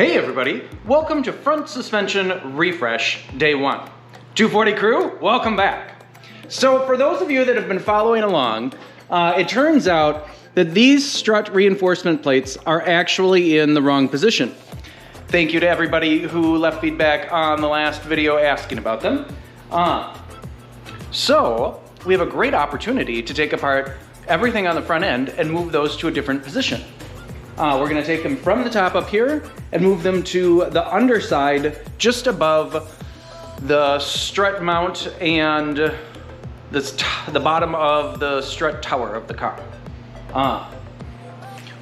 Hey everybody, welcome to Front Suspension Refresh Day 1. 240 crew, welcome back. So for those of you that have been following along, it turns out that these strut reinforcement plates are actually in the wrong position. Thank you to everybody who left feedback on the last video asking about them. So we have a great opportunity to take apart everything on the front end and move those to a different position. We're gonna take them from the top up here and move them to the underside just above the strut mount and the bottom of the strut tower of the car.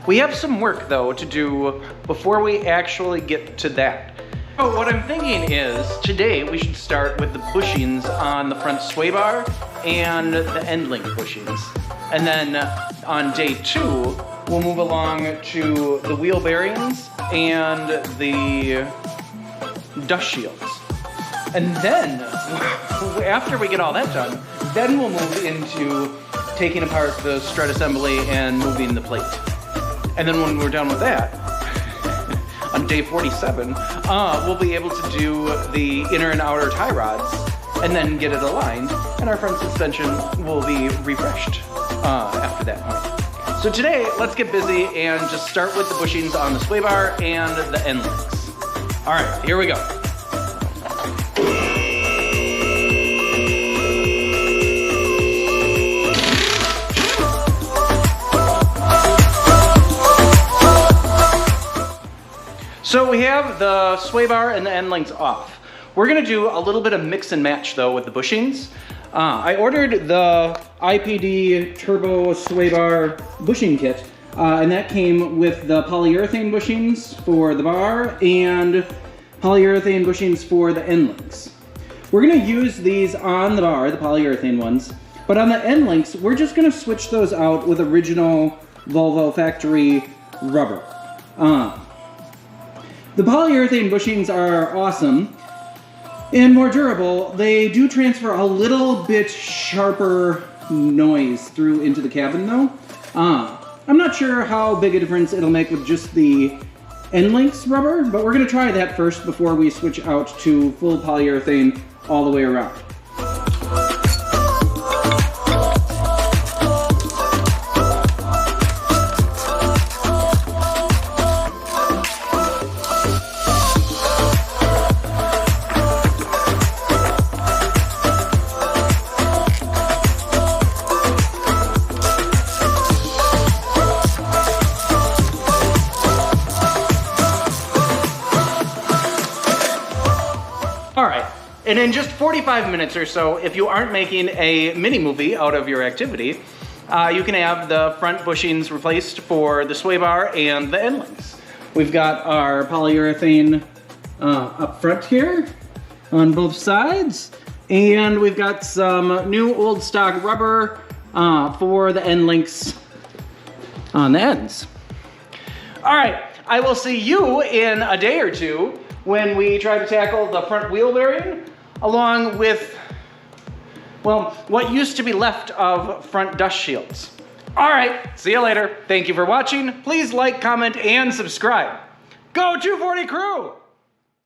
We have some work though to do before we actually get to that. So what I'm thinking is today we should start with the bushings on the front sway bar and the Endlink bushings. And then on day 2, we'll move along to the wheel bearings and the dust shields. And then, after we get all that done, then we'll move into taking apart the strut assembly and moving the plate. And then when we're done with that, on day 47, we'll be able to do the inner and outer tie rods and then get it aligned, and our front suspension will be refreshed after that point. So today, let's get busy and just start with the bushings on the sway bar and the end links. All right, here we go. So we have the sway bar and the end links off. We're gonna do a little bit of mix and match though with the bushings. I ordered the IPD Turbo Sway Bar bushing kit, and that came with the polyurethane bushings for the bar and polyurethane bushings for the end links. We're gonna use these on the bar, the polyurethane ones, but on the end links, we're just gonna switch those out with original Volvo factory rubber. The polyurethane bushings are awesome and more durable. They do transfer a little bit sharper noise through into the cabin though. I'm not sure how big a difference it'll make with just the end links rubber, but we're gonna try that first before we switch out to full polyurethane all the way around. All right, and in just 45 minutes or so, if you aren't making a mini movie out of your activity, you can have the front bushings replaced for the sway bar and the end links. We've got our polyurethane up front here on both sides, and we've got some new old stock rubber for the end links on the ends. All right, I will see you in a day or two when we try to tackle the front wheel bearing, along with, well, what used to be left of front dust shields. All right, see you later. Thank you for watching. Please like, comment, and subscribe. Go 240 crew!